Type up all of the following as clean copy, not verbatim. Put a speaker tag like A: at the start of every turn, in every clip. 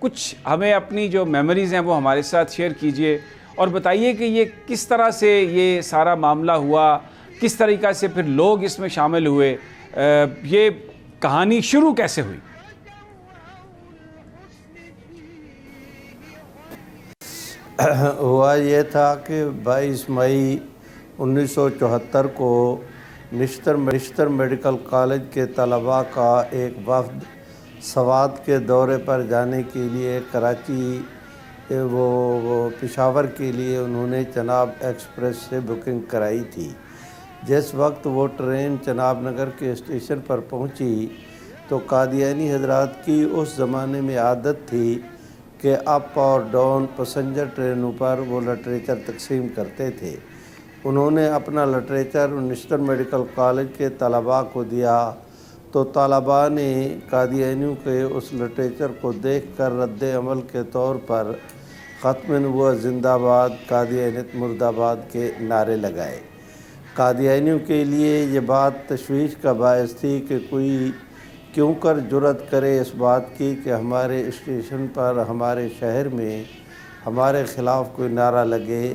A: کچھ ہمیں اپنی جو میموریز ہیں وہ ہمارے ساتھ شیئر کیجئے اور بتائیے کہ یہ کس طرح سے یہ سارا معاملہ ہوا، کس طریقہ سے پھر لوگ اس میں شامل ہوئے، یہ کہانی شروع کیسے ہوئی؟
B: ہوا یہ تھا کہ 22 مئی 1974 کو نشتر میڈیکل کالج کے طلباء کا ایک وفد سوات کے دورے پر جانے کے لیے کراچی وہ پشاور کے لیے انہوں نے چناب ایکسپریس سے بکنگ کرائی تھی۔ جس وقت وہ ٹرین چناب نگر کے اسٹیشن پر پہنچی تو قادیانی حضرات کی اس زمانے میں عادت تھی کہ اپ اور ڈاؤن پیسنجر ٹرینوں پر وہ لٹریچر تقسیم کرتے تھے۔ انہوں نے اپنا لٹریچر نشتر میڈیکل کالج کے طلباء کو دیا تو طلباء نے قادیانیوں کے اس لٹریچر کو دیکھ کر رد عمل کے طور پر ختم نبوت زندہ آباد، قادیانیت مرد آباد کے نعرے لگائے۔ قادیانیوں کے لیے یہ بات تشویش کا باعث تھی کہ کوئی کیوں کر جرأت کرے اس بات کی کہ ہمارے اسٹیشن پر ہمارے شہر میں ہمارے خلاف کوئی نعرہ لگے،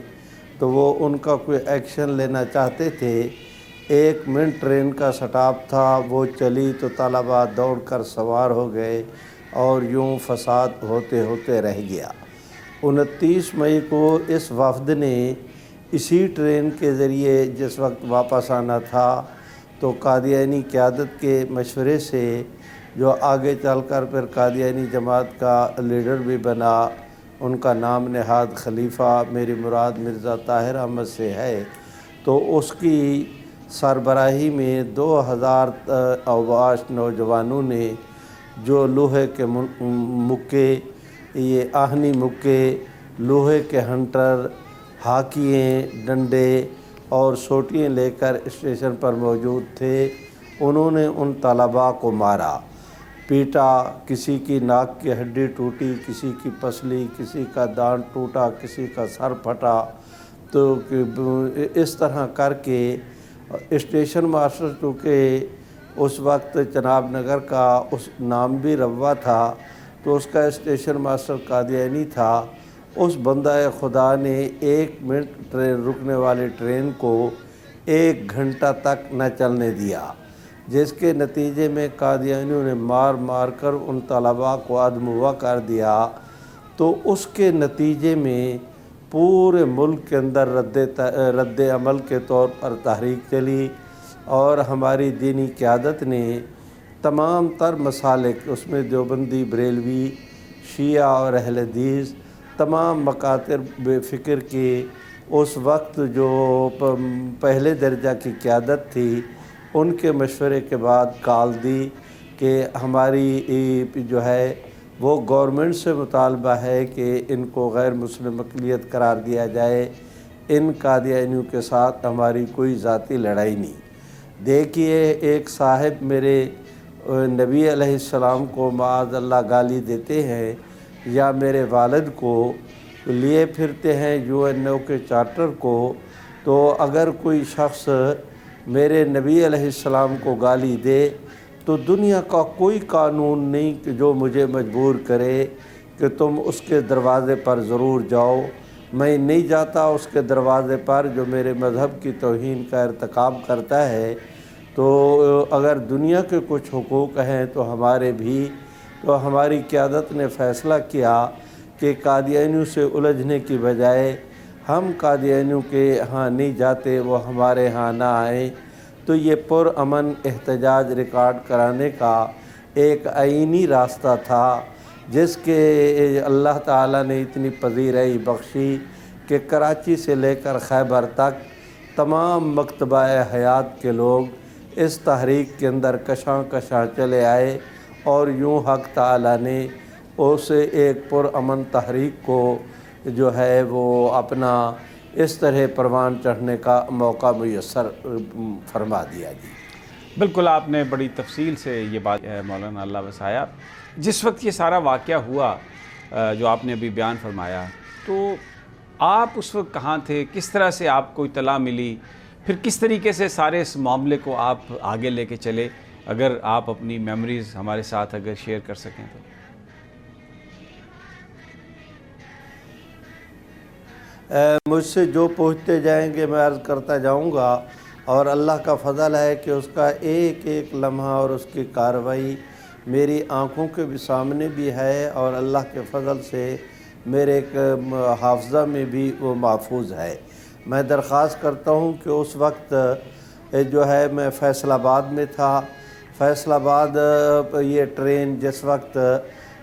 B: تو وہ ان کا کوئی ایکشن لینا چاہتے تھے۔ 1 منٹ ٹرین کا سٹاپ تھا، وہ چلی تو طلباء دوڑ کر سوار ہو گئے اور یوں فساد ہوتے ہوتے رہ گیا۔ 29 مئی کو اس وفد نے اسی ٹرین کے ذریعے جس وقت واپس آنا تھا تو قادیانی قیادت کے مشورے سے، جو آگے چل کر پھر قادیانی جماعت کا لیڈر بھی بنا، ان کا نام نہاد خلیفہ میری مراد مرزا طاہر احمد سے ہے، تو اس کی سربراہی میں 2000 اوباش نوجوانوں نے جو لوہے کے مکے، یہ آہنی مکے، لوہے کے ہنٹر، ہاکییں، ڈنڈے اور سوٹیاں لے کر اسٹیشن پر موجود تھے، انہوں نے ان طلباء کو مارا، پیٹا، کسی کی ناک کی ہڈی ٹوٹی، کسی کی پسلی، کسی کا دانت ٹوٹا، کسی کا سر پھٹا، تو اس طرح کر کے اسٹیشن ماسٹر چونکہ اس وقت چناب نگر کا اس نام بھی روا تھا تو اس کا اسٹیشن ماسٹر قادیانی تھا، اس بندہ خدا نے 1 منٹ ٹرین رکنے والی ٹرین کو 1 گھنٹہ تک نہ چلنے دیا، جس کے نتیجے میں قادیانیوں نے مار مار کر ان طلباء کو ادمغا کر دیا۔ تو اس کے نتیجے میں پورے ملک کے اندر رد عمل کے طور پر تحریک چلی اور ہماری دینی قیادت نے تمام تر مسالک، اس میں دیوبندی، بریلوی، شیعہ اور اہل حدیث، تمام مکاتب بے فکر کی اس وقت جو پہلے درجہ کی قیادت تھی، ان کے مشورے کے بعد کال دی کہ ہماری جو ہے وہ گورنمنٹ سے مطالبہ ہے کہ ان کو غیر مسلم اقلیت قرار دیا جائے، ان قادیانیوں کے ساتھ ہماری کوئی ذاتی لڑائی نہیں۔ دیکھیے، ایک صاحب میرے نبی علیہ السلام کو معاذ اللہ گالی دیتے ہیں یا میرے والد کو لیے پھرتے ہیں UNO کے چارٹر کو، تو اگر کوئی شخص میرے نبی علیہ السلام کو گالی دے تو دنیا کا کوئی قانون نہیں کہ جو مجھے مجبور کرے کہ تم اس کے دروازے پر ضرور جاؤ۔ میں نہیں جاتا اس کے دروازے پر جو میرے مذہب کی توہین کا ارتکاب کرتا ہے۔ تو اگر دنیا کے کچھ حقوق ہیں تو ہمارے بھی، تو ہماری قیادت نے فیصلہ کیا کہ قادیانیوں سے الجھنے کی بجائے ہم قادیانیوں کے ہاں نہیں جاتے، وہ ہمارے ہاں نہ آئیں۔ تو یہ پرامن احتجاج ریکارڈ کرانے کا ایک آئینی راستہ تھا، جس کے اللہ تعالیٰ نے اتنی پذیرائی بخشی کہ کراچی سے لے کر خیبر تک تمام مکتبہ حیات کے لوگ اس تحریک کے اندر کشاں کشاں چلے آئے اور یوں حق تعالیٰ نے اس ایک پرامن تحریک کو جو ہے وہ اپنا اس طرح پروان چڑھنے کا موقع میسر فرما دیا جی۔
A: بالکل، آپ نے بڑی تفصیل سے یہ بات مولانا اللہ وسعہ، جس وقت یہ سارا واقعہ ہوا جو آپ نے ابھی بیان فرمایا، تو آپ اس وقت کہاں تھے؟ کس طرح سے آپ کو اطلاع ملی؟ پھر کس طریقے سے سارے اس معاملے کو آپ آگے لے کے چلے؟ اگر آپ اپنی میموریز ہمارے ساتھ اگر شیئر کر سکیں تو۔
B: مجھ سے جو پوچھتے جائیں گے میں عرض کرتا جاؤں گا، اور اللہ کا فضل ہے کہ اس کا ایک ایک لمحہ اور اس کی کارروائی میری آنکھوں کے بھی سامنے بھی ہے، اور اللہ کے فضل سے میرے ایک حافظہ میں بھی وہ محفوظ ہے۔ میں درخواست کرتا ہوں کہ اس وقت جو ہے میں فیصل آباد میں تھا۔ فیصل آباد یہ ٹرین جس وقت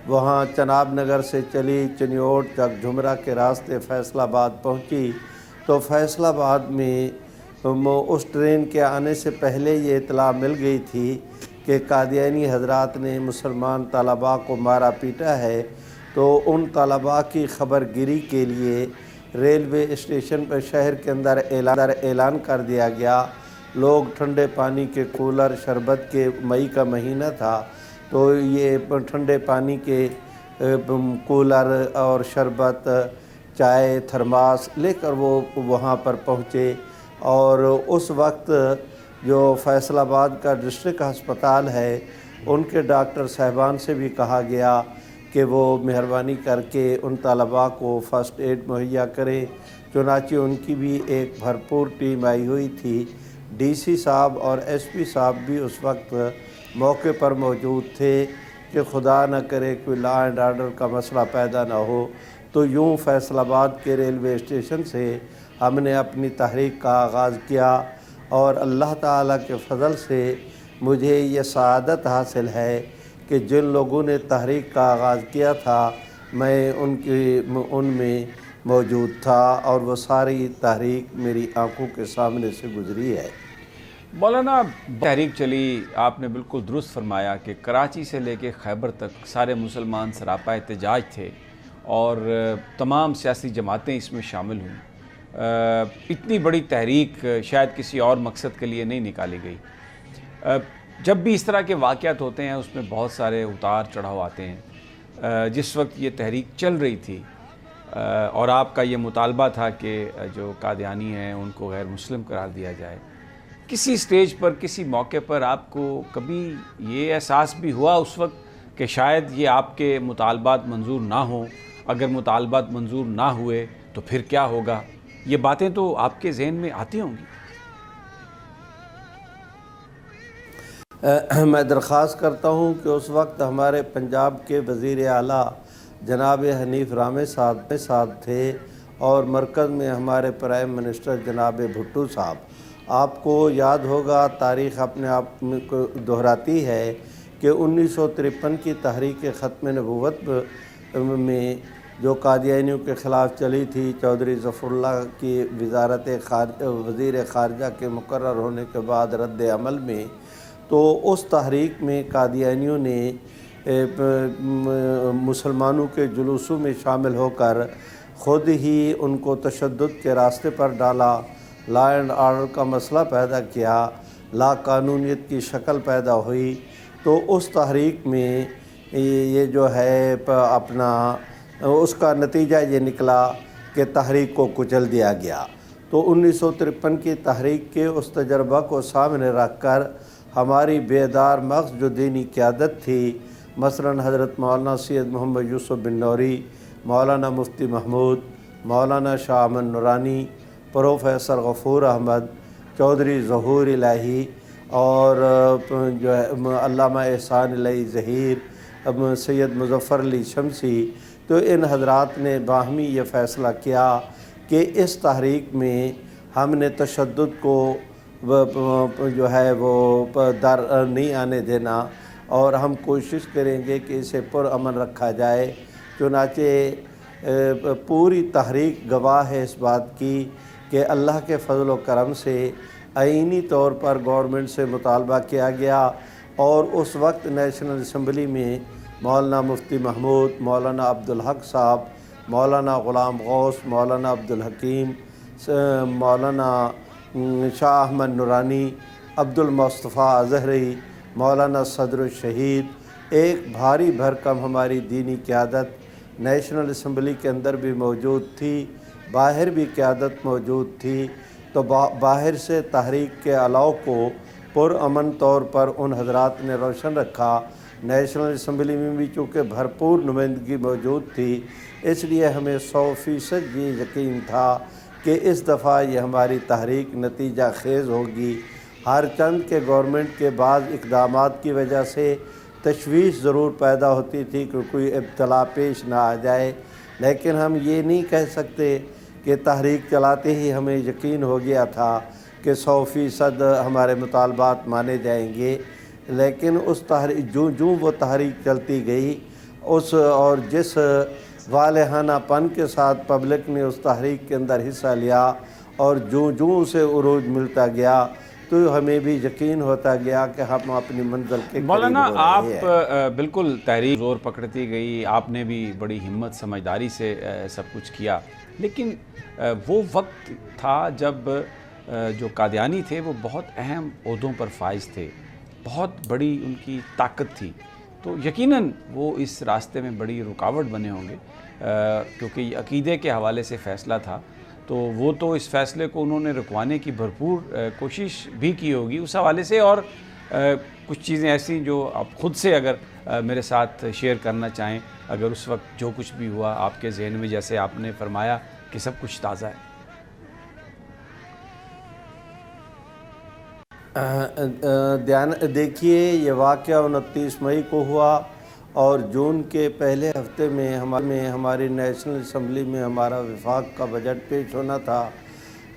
B: وہاں چناب نگر سے چلی، چنیوٹ چک جھمرہ کے راستے فیصل آباد پہنچی، تو فیصل آباد میں اس ٹرین کے آنے سے پہلے یہ اطلاع مل گئی تھی کہ قادیانی حضرات نے مسلمان طلباء کو مارا پیٹا ہے، تو ان طلباء کی خبر گیری کے لیے ریلوے اسٹیشن پر شہر کے اندر اعلان کر دیا گیا۔ لوگ ٹھنڈے پانی کے کولر، شربت کے، مئی کا مہینہ تھا تو یہ ٹھنڈے پانی کے کولر اور شربت، چائے، تھرماس لے کر وہ وہاں پر پہنچے، اور اس وقت جو فیصل آباد کا ڈسٹرکٹ ہسپتال ہے ان کے ڈاکٹر صاحبان سے بھی کہا گیا کہ وہ مہربانی کر کے ان طلباء کو فرسٹ ایڈ مہیا کریں، چنانچہ ان کی بھی ایک بھرپور ٹیم آئی ہوئی تھی۔ ڈی سی صاحب اور ایس پی صاحب بھی اس وقت موقع پر موجود تھے کہ خدا نہ کرے کوئی لا اینڈ آرڈر کا مسئلہ پیدا نہ ہو۔ تو یوں فیصل آباد کے ریلوے اسٹیشن سے ہم نے اپنی تحریک کا آغاز کیا، اور اللہ تعالیٰ کے فضل سے مجھے یہ سعادت حاصل ہے کہ جن لوگوں نے تحریک کا آغاز کیا تھا میں ان میں موجود تھا، اور وہ ساری تحریک میری آنکھوں کے سامنے سے گزری ہے۔
A: مولانا، تحریک چلی، آپ نے بالکل درست فرمایا کہ کراچی سے لے کے خیبر تک سارے مسلمان سراپا احتجاج تھے، اور تمام سیاسی جماعتیں اس میں شامل ہوئیں۔ اتنی بڑی تحریک شاید کسی اور مقصد کے لیے نہیں نکالی گئی۔ جب بھی اس طرح کے واقعات ہوتے ہیں اس میں بہت سارے اتار چڑھاؤ آتے ہیں۔ جس وقت یہ تحریک چل رہی تھی اور آپ کا یہ مطالبہ تھا کہ جو قادیانی ہیں ان کو غیر مسلم قرار دیا جائے، کسی سٹیج پر، کسی موقع پر آپ کو کبھی یہ احساس بھی ہوا اس وقت کہ شاید یہ آپ کے مطالبات منظور نہ ہوں؟ اگر مطالبات منظور نہ ہوئے تو پھر کیا ہوگا؟ یہ باتیں تو آپ کے ذہن میں آتی ہوں گی۔
B: میں درخواست کرتا ہوں کہ اس وقت ہمارے پنجاب کے وزیر اعلیٰ جناب حنیف رامے صاحب تھے، اور مرکز میں ہمارے پرائم منسٹر جناب بھٹو صاحب۔ آپ کو یاد ہوگا، تاریخ اپنے آپ کو دہراتی ہے کہ 1953 کی تحریک ختم نبوت میں جو قادیانیوں کے خلاف چلی تھی، چودھری ظفر اللہ کی وزیر خارجہ کے مقرر ہونے کے بعد رد عمل میں، تو اس تحریک میں قادیانیوں نے مسلمانوں کے جلوسوں میں شامل ہو کر خود ہی ان کو تشدد کے راستے پر ڈالا، لا اینڈ آرڈر کا مسئلہ پیدا کیا، لا قانونیت کی شکل پیدا ہوئی۔ تو اس تحریک میں یہ جو ہے اپنا اس کا نتیجہ یہ نکلا کہ تحریک کو کچل دیا گیا۔ تو 1953 کی تحریک کے اس تجربہ کو سامنے رکھ کر ہماری بیدار مغز جو دینی قیادت تھی، مثلاً حضرت مولانا سید محمد یوسف بن نوری، مولانا مفتی محمود، مولانا شاہ امن نورانی، پروفیسر غفور احمد، چودھری ظہور الہی، اور جو ہے علامہ احسان الہی ظہیر، سید مظفر علی شمسی، تو ان حضرات نے باہمی یہ فیصلہ کیا کہ اس تحریک میں ہم نے تشدد کو جو ہے وہ در نہیں آنے دینا، اور ہم کوشش کریں گے کہ اسے پرامن رکھا جائے۔ چنانچہ پوری تحریک گواہ ہے اس بات کی کہ اللہ کے فضل و کرم سے آئینی طور پر گورنمنٹ سے مطالبہ کیا گیا، اور اس وقت نیشنل اسمبلی میں مولانا مفتی محمود، مولانا عبدالحق صاحب، مولانا غلام غوث، مولانا عبدالحکیم، مولانا شاہ احمد نورانی، عبدالمصطفیٰ اظہری، مولانا صدر الشہید، ایک بھاری بھرکم ہماری دینی قیادت نیشنل اسمبلی کے اندر بھی موجود تھی، باہر بھی قیادت موجود تھی۔ تو باہر سے تحریک کے الاؤ کو پرامن طور پر ان حضرات نے روشن رکھا، نیشنل اسمبلی میں بھی چونکہ بھرپور نمائندگی موجود تھی، اس لیے ہمیں 100% یہ یقین تھا کہ اس دفعہ یہ ہماری تحریک نتیجہ خیز ہوگی۔ ہر چند کے گورنمنٹ کے بعض اقدامات کی وجہ سے تشویش ضرور پیدا ہوتی تھی کہ کوئی ابتلا پیش نہ آ جائے، لیکن ہم یہ نہیں کہہ سکتے کہ تحریک چلاتے ہی ہمیں یقین ہو گیا تھا کہ 100% ہمارے مطالبات مانے جائیں گے۔ لیکن اس تحریک جو وہ تحریک چلتی گئی اور جس والہانہ پن کے ساتھ پبلک نے اس تحریک کے اندر حصہ لیا اور جو اسے عروج ملتا گیا تو ہمیں بھی یقین ہوتا گیا کہ ہم اپنی منزل کے قریب
A: مولانا
B: ہو رہے ہیں۔
A: آپ بالکل تحریک زور پکڑتی گئی، آپ نے بھی بڑی ہمت سمجھداری سے سب کچھ کیا، لیکن وہ وقت تھا جب جو قادیانی تھے وہ بہت اہم عہدوں پر فائز تھے، بہت بڑی ان کی طاقت تھی، تو یقیناً وہ اس راستے میں بڑی رکاوٹ بنے ہوں گے، کیونکہ یہ عقیدے کے حوالے سے فیصلہ تھا، تو وہ تو اس فیصلے کو انہوں نے رکوانے کی بھرپور کوشش بھی کی ہوگی اس حوالے سے۔ اور کچھ چیزیں ایسی جو آپ خود سے اگر میرے ساتھ شیئر کرنا چاہیں، اگر اس وقت جو کچھ بھی ہوا آپ کے ذہن میں، جیسے آپ نے فرمایا کہ سب کچھ تازہ ہے۔
B: دیکھیے، یہ واقعہ 29 مئی کو ہوا اور جون کے پہلے ہفتے میں ہماری نیشنل اسمبلی میں ہمارا وفاق کا بجٹ پیش ہونا تھا،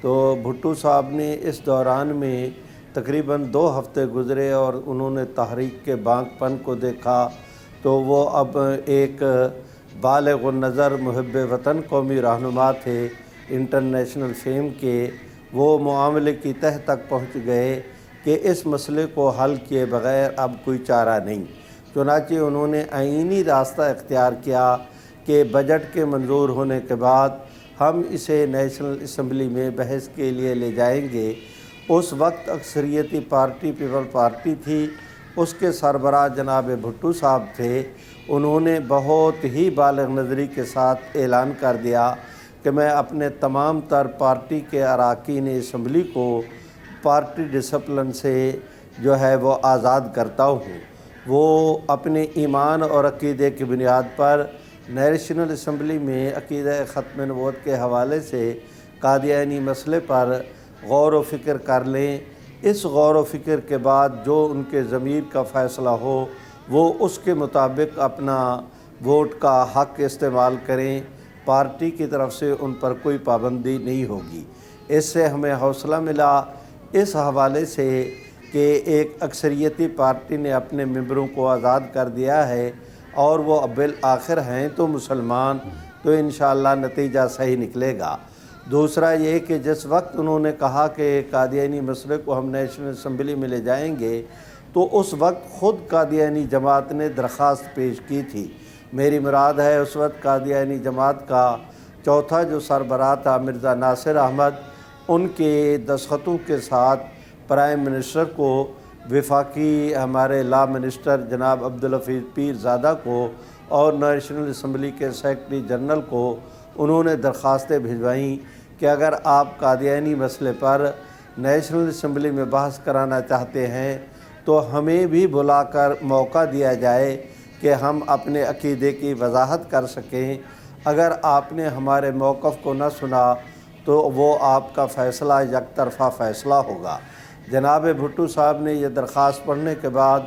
B: تو بھٹو صاحب نے اس دوران میں تقریباً 2 ہفتے گزرے اور انہوں نے تحریک کے بانک پن کو دیکھا، تو وہ اب ایک بالغ النظر محب وطن قومی رہنما تھے انٹرنیشنل فیم کے، وہ معاملے کی تہہ تک پہنچ گئے کہ اس مسئلے کو حل کیے بغیر اب کوئی چارہ نہیں۔ چنانچہ انہوں نے آئینی راستہ اختیار کیا کہ بجٹ کے منظور ہونے کے بعد ہم اسے نیشنل اسمبلی میں بحث کے لیے لے جائیں گے۔ اس وقت اکثریتی پارٹی پیپل پارٹی تھی، اس کے سربراہ جناب بھٹو صاحب تھے۔ انہوں نے بہت ہی بالغ نظری کے ساتھ اعلان کر دیا کہ میں اپنے تمام تر پارٹی کے اراکین اسمبلی کو پارٹی ڈسپلن سے جو ہے وہ آزاد کرتا ہوں۔ وہ اپنے ایمان اور عقیدے کی بنیاد پر نیشنل اسمبلی میں عقیدہ ختم نبوت کے حوالے سے قادیانی مسئلے پر غور و فکر کر لیں۔ اس غور و فکر کے بعد جو ان کے ضمیر کا فیصلہ ہو وہ اس کے مطابق اپنا ووٹ کا حق استعمال کریں، پارٹی کی طرف سے ان پر کوئی پابندی نہیں ہوگی۔ اس سے ہمیں حوصلہ ملا اس حوالے سے کہ ایک اکثریتی پارٹی نے اپنے ممبروں کو آزاد کر دیا ہے اور وہ بالآخر ہیں تو مسلمان، تو انشاءاللہ نتیجہ صحیح نکلے گا۔ دوسرا یہ کہ جس وقت انہوں نے کہا کہ قادیانی مسئلے کو ہم نیشنل اسمبلی میں لے جائیں گے، تو اس وقت خود قادیانی جماعت نے درخواست پیش کی تھی۔ میری مراد ہے اس وقت قادیانی جماعت کا چوتھا جو سربراہ تھا مرزا ناصر احمد، ان کے دستخطوں کے ساتھ پرائم منسٹر کو، وفاقی ہمارے لا منسٹر جناب عبدالحفیظ پیر زادہ کو اور نیشنل اسمبلی کے سیکرٹری جنرل کو انہوں نے درخواستیں بھجوائیں کہ اگر آپ قادیانی مسئلے پر نیشنل اسمبلی میں بحث کرانا چاہتے ہیں تو ہمیں بھی بلا کر موقع دیا جائے کہ ہم اپنے عقیدے کی وضاحت کر سکیں۔ اگر آپ نے ہمارے موقف کو نہ سنا تو وہ آپ کا فیصلہ یک طرفہ فیصلہ ہوگا۔ جناب بھٹو صاحب نے یہ درخواست پڑھنے کے بعد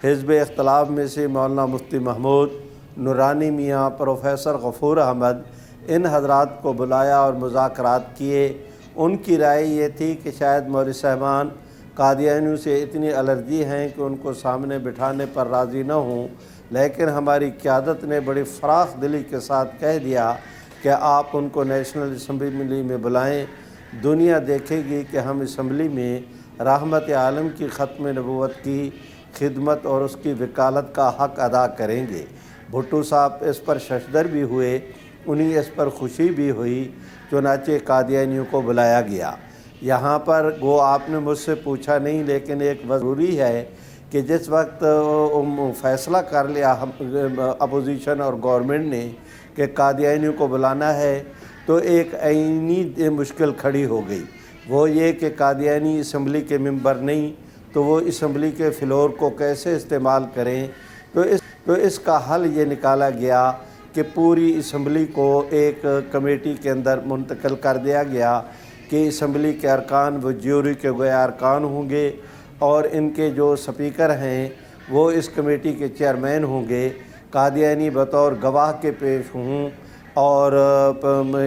B: حزب اختلاف میں سے مولانا مفتی محمود، نورانی میاں، پروفیسر غفور احمد، ان حضرات کو بلایا اور مذاکرات کیے۔ ان کی رائے یہ تھی کہ شاید مولوی صاحبان قادیانیوں سے اتنی الرجی ہیں کہ ان کو سامنے بٹھانے پر راضی نہ ہوں، لیکن ہماری قیادت نے بڑی فراخ دلی کے ساتھ کہہ دیا کہ آپ ان کو نیشنل اسمبلی میں بلائیں، دنیا دیکھے گی کہ ہم اسمبلی میں رحمت عالم کی ختم نبوت کی خدمت اور اس کی وکالت کا حق ادا کریں گے۔ بھٹو صاحب اس پر ششدر بھی ہوئے، انہیں اس پر خوشی بھی ہوئی، چنانچہ قادیانیوں کو بلایا گیا۔ یہاں پر گو آپ نے مجھ سے پوچھا نہیں، لیکن ایک ضروری ہے کہ جس وقت فیصلہ کر لیا اپوزیشن اور گورنمنٹ نے کہ قادیانیوں کو بلانا ہے، تو ایک آئینی مشکل کھڑی ہو گئی، وہ یہ کہ قادیانی اسمبلی کے ممبر نہیں، تو وہ اسمبلی کے فلور کو کیسے استعمال کریں۔ تو اس کا حل یہ نکالا گیا کہ پوری اسمبلی کو ایک کمیٹی کے اندر منتقل کر دیا گیا کہ اسمبلی کے ارکان وہ جیوری کے گویا ارکان ہوں گے اور ان کے جو سپیکر ہیں وہ اس کمیٹی کے چیئرمین ہوں گے، قادیانی بطور گواہ کے پیش ہوں اور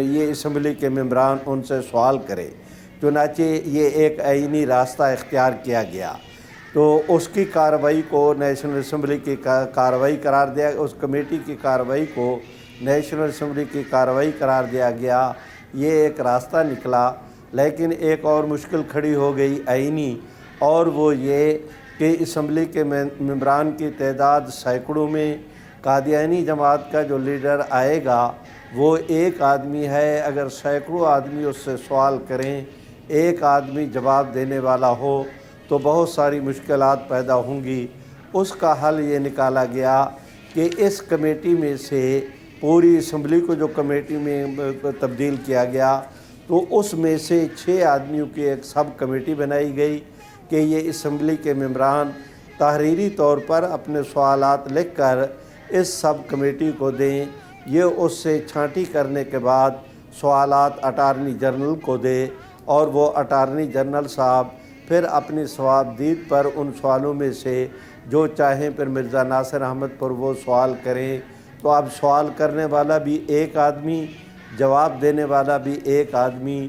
B: یہ اسمبلی کے ممبران ان سے سوال کرے۔ چنانچہ یہ ایک آئینی راستہ اختیار کیا گیا، تو اس کی کارروائی کو نیشنل اسمبلی کی کارروائی قرار دیا، اس کمیٹی کی کارروائی کو نیشنل اسمبلی کی کارروائی قرار دیا گیا۔ یہ ایک راستہ نکلا، لیکن ایک اور مشکل کھڑی ہو گئی آئینی، اور وہ یہ کہ اسمبلی کے ممبران کی تعداد سینکڑوں میں، قادیانی جماعت کا جو لیڈر آئے گا وہ ایک آدمی ہے، اگر سینکڑوں آدمی اس سے سوال کریں، ایک آدمی جواب دینے والا ہو تو بہت ساری مشکلات پیدا ہوں گی۔ اس کا حل یہ نکالا گیا کہ اس کمیٹی میں سے پوری اسمبلی کو جو کمیٹی میں تبدیل کیا گیا تو اس میں سے 6 آدمیوں کی ایک سب کمیٹی بنائی گئی کہ یہ اسمبلی کے ممبران تحریری طور پر اپنے سوالات لکھ کر اس سب کمیٹی کو دیں، یہ اس سے چھانٹی کرنے کے بعد سوالات اٹارنی جنرل کو دے اور وہ اٹارنی جنرل صاحب پھر اپنی ثوابدید پر ان سوالوں میں سے جو چاہیں پھر مرزا ناصر احمد پر وہ سوال کریں۔ تو اب سوال کرنے والا بھی ایک آدمی، جواب دینے والا بھی ایک آدمی،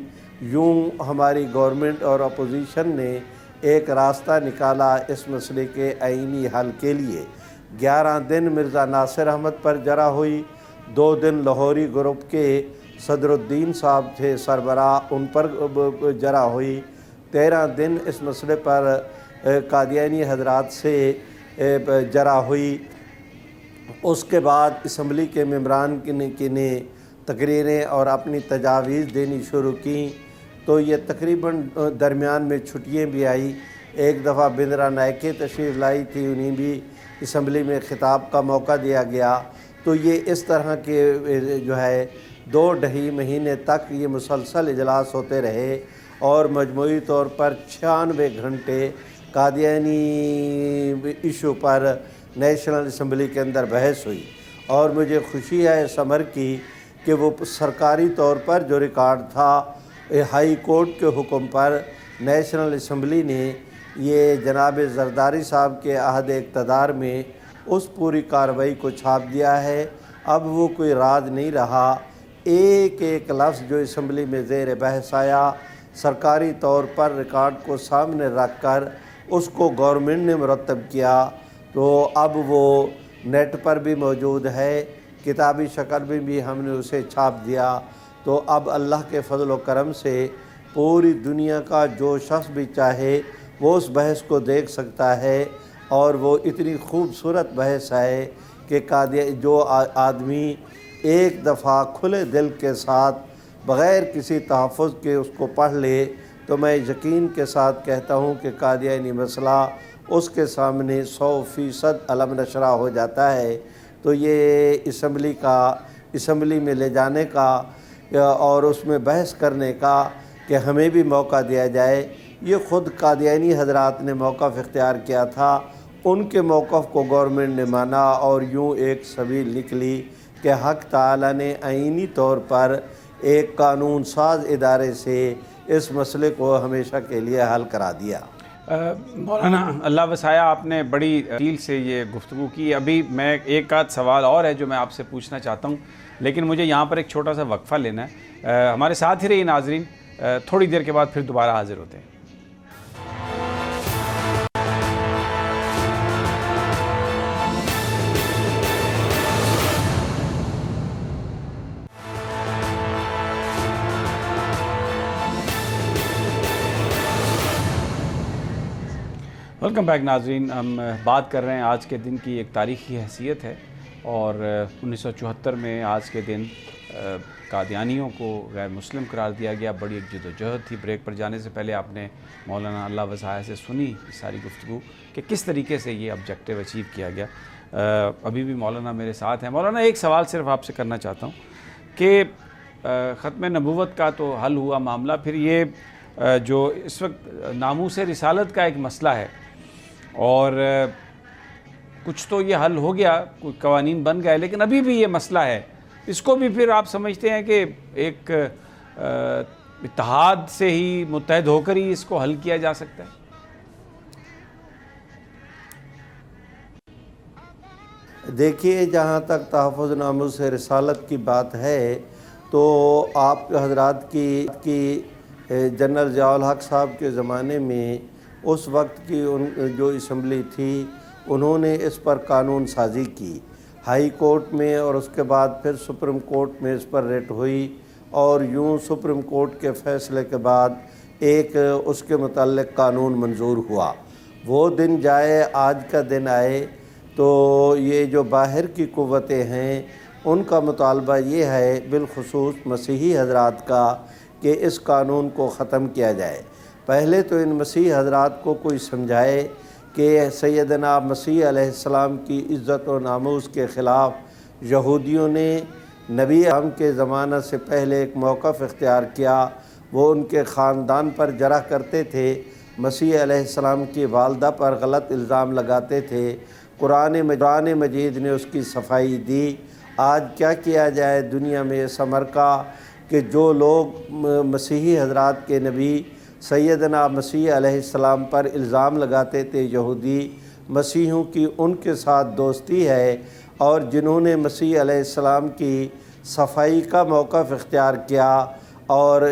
B: یوں ہماری گورنمنٹ اور اپوزیشن نے ایک راستہ نکالا اس مسئلے کے آئینی حل کے لیے۔ 11 دن مرزا ناصر احمد پر جرا ہوئی، 2 دن لاہوری گروپ کے صدر الدین صاحب تھے سربراہ، ان پر جرا ہوئی، 13 دن اس مسئلے پر قادیانی حضرات سے جرا ہوئی۔ اس کے بعد اسمبلی کے ممبران نے تقریریں اور اپنی تجاویز دینی شروع کیں، تو یہ تقریباً درمیان میں چھٹیاں بھی آئی۔ ایک دفعہ بندرا نائکے تشریف لائی تھی، انہیں بھی اسمبلی میں خطاب کا موقع دیا گیا۔ تو یہ اس طرح کے جو ہے 2 مہینے تک یہ مسلسل اجلاس ہوتے رہے اور مجموعی طور پر 96 گھنٹے قادیانی ایشو پر نیشنل اسمبلی کے اندر بحث ہوئی، اور مجھے خوشی ہے اس امر کی کہ وہ سرکاری طور پر جو ریکارڈ تھا ہائی کورٹ کے حکم پر نیشنل اسمبلی نے یہ جناب زرداری صاحب کے عہد اقتدار میں اس پوری کارروائی کو چھاپ دیا ہے۔ اب وہ کوئی راز نہیں رہا، ایک ایک لفظ جو اسمبلی میں زیر بحث آیا سرکاری طور پر ریکارڈ کو سامنے رکھ کر اس کو گورنمنٹ نے مرتب کیا، تو اب وہ نیٹ پر بھی موجود ہے، کتابی شکل میں بھی ہم نے اسے چھاپ دیا۔ تو اب اللہ کے فضل و کرم سے پوری دنیا کا جو شخص بھی چاہے وہ اس بحث کو دیکھ سکتا ہے، اور وہ اتنی خوبصورت بحث ہے کہ جو آدمی ایک دفعہ کھلے دل کے ساتھ بغیر کسی تحفظ کے اس کو پڑھ لے تو میں یقین کے ساتھ کہتا ہوں کہ قادیانی مسئلہ اس کے سامنے 100% علم نشرہ ہو جاتا ہے۔ تو یہ اسمبلی میں لے جانے کا اور اس میں بحث کرنے کا کہ ہمیں بھی موقع دیا جائے، یہ خود قادیانی حضرات نے موقف اختیار کیا تھا، ان کے موقف کو گورنمنٹ نے مانا، اور یوں ایک سبیل نکلی کہ حق تعالی نے آئینی طور پر ایک قانون ساز ادارے سے اس مسئلے کو ہمیشہ کے لیے حل کرا دیا۔
A: مولانا اللہ وسعہ، آپ نے بڑی تفصیل سے یہ گفتگو کی۔ ابھی میں ایک آدھ سوال اور ہے جو میں آپ سے پوچھنا چاہتا ہوں، لیکن مجھے یہاں پر ایک چھوٹا سا وقفہ لینا ہے۔ ہمارے ساتھ ہی رہیے ناظرین، تھوڑی دیر کے بعد پھر دوبارہ حاضر ہوتے ہیں۔ ویلکم بیک ناظرین، ہم بات کر رہے ہیں آج کے دن کی، ایک تاریخی حیثیت ہے، اور 1974 میں آج کے دن قادیانیوں کو غیر مسلم قرار دیا گیا۔ بڑی ایک جدوجہد تھی۔ بریک پر جانے سے پہلے آپ نے مولانا اللہ وسعہ سے سنی ساری گفتگو کہ کس طریقے سے یہ آبجیکٹیو اچیو کیا گیا۔ ابھی بھی مولانا میرے ساتھ ہیں۔ مولانا، ایک سوال صرف آپ سے کرنا چاہتا ہوں کہ ختم نبوت کا تو حل ہوا معاملہ، پھر یہ جو اس وقت ناموس رسالت کا ایک مسئلہ ہے، اور کچھ تو یہ حل ہو گیا, کوئی قوانین بن گئے, لیکن ابھی بھی یہ مسئلہ ہے. اس کو بھی پھر آپ سمجھتے ہیں کہ ایک اتحاد سے ہی, متحد ہو کر ہی اس کو حل کیا جا سکتا ہے؟
B: دیکھیے, جہاں تک تحفظ ناموس رسالت کی بات ہے تو آپ حضرات کی جنرل ضیاء الحق صاحب کے زمانے میں اس وقت کی جو اسمبلی تھی انہوں نے اس پر قانون سازی کی ہائی کورٹ میں, اور اس کے بعد پھر سپریم کورٹ میں اس پر ریٹ ہوئی, اور یوں سپریم کورٹ کے فیصلے کے بعد ایک اس کے متعلق قانون منظور ہوا. وہ دن جائے, آج کا دن آئے, تو یہ جو باہر کی قوتیں ہیں ان کا مطالبہ یہ ہے بالخصوص مسیحی حضرات کا کہ اس قانون کو ختم کیا جائے. پہلے تو ان مسیحی حضرات کو کوئی سمجھائے کہ سیدنا مسیح علیہ السلام کی عزت و ناموس کے خلاف یہودیوں نے نبی اکرم کے زمانہ سے پہلے ایک موقف اختیار کیا. وہ ان کے خاندان پر جرح کرتے تھے, مسیح علیہ السلام کی والدہ پر غلط الزام لگاتے تھے. قرآن مجید نے اس کی صفائی دی. آج کیا کیا جائے دنیا میں اس امر کا کہ جو لوگ مسیحی حضرات کے نبی سیدنا مسیح علیہ السلام پر الزام لگاتے تھے یہودی, مسیحیوں کی ان کے ساتھ دوستی ہے, اور جنہوں نے مسیح علیہ السلام کی صفائی کا موقف اختیار کیا اور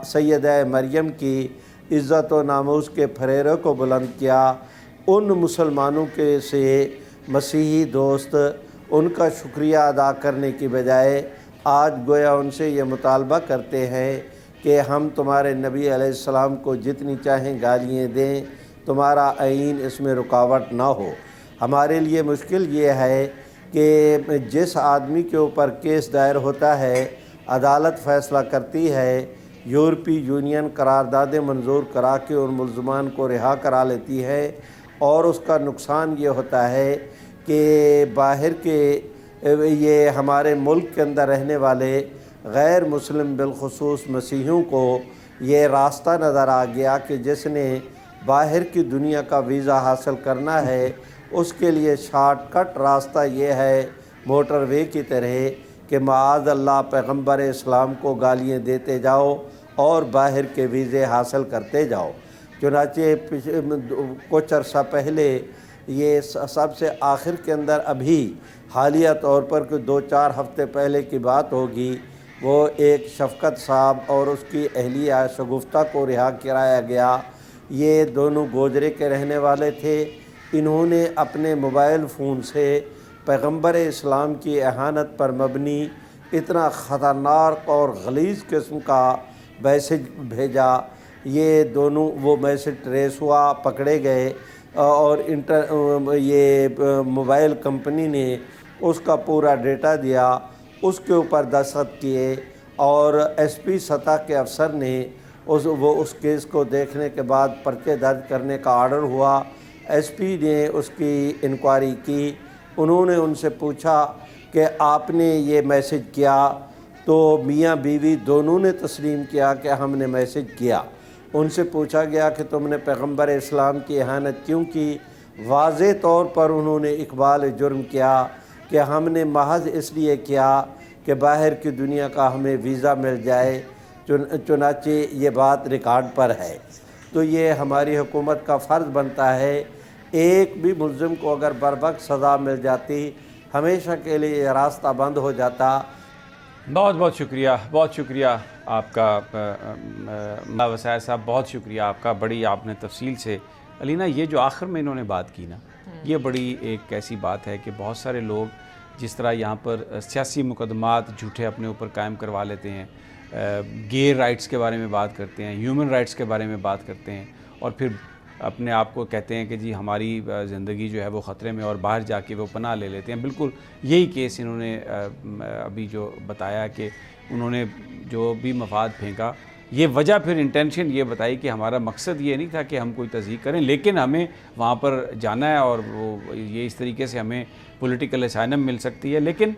B: سیدہ مریم کی عزت و ناموس کے پھریرے کو بلند کیا, ان مسلمانوں کے سے مسیحی دوست ان کا شکریہ ادا کرنے کی بجائے آج گویا ان سے یہ مطالبہ کرتے ہیں کہ ہم تمہارے نبی علیہ السلام کو جتنی چاہیں گالیاں دیں, تمہارا آئین اس میں رکاوٹ نہ ہو. ہمارے لیے مشکل یہ ہے کہ جس آدمی کے اوپر کیس دائر ہوتا ہے عدالت فیصلہ کرتی ہے, یورپی یونین قراردادیں منظور کرا کے ان ملزمان کو رہا کرا لیتی ہے, اور اس کا نقصان یہ ہوتا ہے کہ باہر کے یہ ہمارے ملک کے اندر رہنے والے غیر مسلم بالخصوص مسیحیوں کو یہ راستہ نظر آ گیا کہ جس نے باہر کی دنیا کا ویزا حاصل کرنا ہے اس کے لیے شارٹ کٹ راستہ یہ ہے موٹر وے کی طرح کہ معاذ اللہ پیغمبر اسلام کو گالیاں دیتے جاؤ اور باہر کے ویزے حاصل کرتے جاؤ. چنانچہ کچھ عرصہ پہلے یہ سب سے آخر کے اندر ابھی حالیہ طور پر کہ 2-4 ہفتے پہلے کی بات ہوگی, وہ ایک شفقت صاحب اور اس کی اہلیہ شگفتہ کو رہا کرایا گیا. یہ دونوں گوجرے کے رہنے والے تھے. انہوں نے اپنے موبائل فون سے پیغمبر اسلام کی اہانت پر مبنی اتنا خطرناک اور غلیظ قسم کا میسج بھیجا. یہ دونوں وہ میسج ٹریس ہوا, پکڑے گئے, اور یہ موبائل کمپنی نے اس کا پورا ڈیٹا دیا, اس کے اوپر دستخط کیے, اور ایس پی سطح کے افسر نے اس کیس کو دیکھنے کے بعد پرچے درج کرنے کا آرڈر ہوا. ایس پی نے اس کی انکوائری کی. انہوں نے ان سے پوچھا کہ آپ نے یہ میسج کیا, تو میاں بیوی دونوں نے تسلیم کیا کہ ہم نے میسج کیا. ان سے پوچھا گیا کہ تم نے پیغمبر اسلام کی اہانت کیوں کی؟ واضح طور پر انہوں نے اقبال جرم کیا کہ ہم نے محض اس لیے کیا کہ باہر کی دنیا کا ہمیں ویزا مل جائے. چنانچہ یہ بات ریکارڈ پر ہے. تو یہ ہماری حکومت کا فرض بنتا ہے, ایک بھی ملزم کو اگر بروقت سزا مل جاتی ہمیشہ کے لیے یہ راستہ بند ہو جاتا.
A: بہت بہت شکریہ, بہت شکریہ آپ کا ملا وسائل صاحب, بہت شکریہ آپ کا. بڑی آپ نے تفصیل سے علینا, یہ جو آخر میں انہوں نے بات کی نا, یہ بڑی ایک ایسی بات ہے کہ بہت سارے لوگ جس طرح یہاں پر سیاسی مقدمات جھوٹے اپنے اوپر قائم کروا لیتے ہیں, گے رائٹس کے بارے میں بات کرتے ہیں, ہیومن رائٹس کے بارے میں بات کرتے ہیں, اور پھر اپنے آپ کو کہتے ہیں کہ جی ہماری زندگی جو ہے وہ خطرے میں, اور باہر جا کے وہ پناہ لے لیتے ہیں. بالکل یہی کیس انہوں نے ابھی جو بتایا کہ انہوں نے جو بھی مفاد پھینکا, یہ وجہ پھر انٹینشن یہ بتائی کہ ہمارا مقصد یہ نہیں تھا کہ ہم کوئی تصدیق کریں, لیکن ہمیں وہاں پر جانا ہے, اور وہ یہ اس طریقے سے ہمیں پولیٹیکل اسائلم مل سکتی ہے. لیکن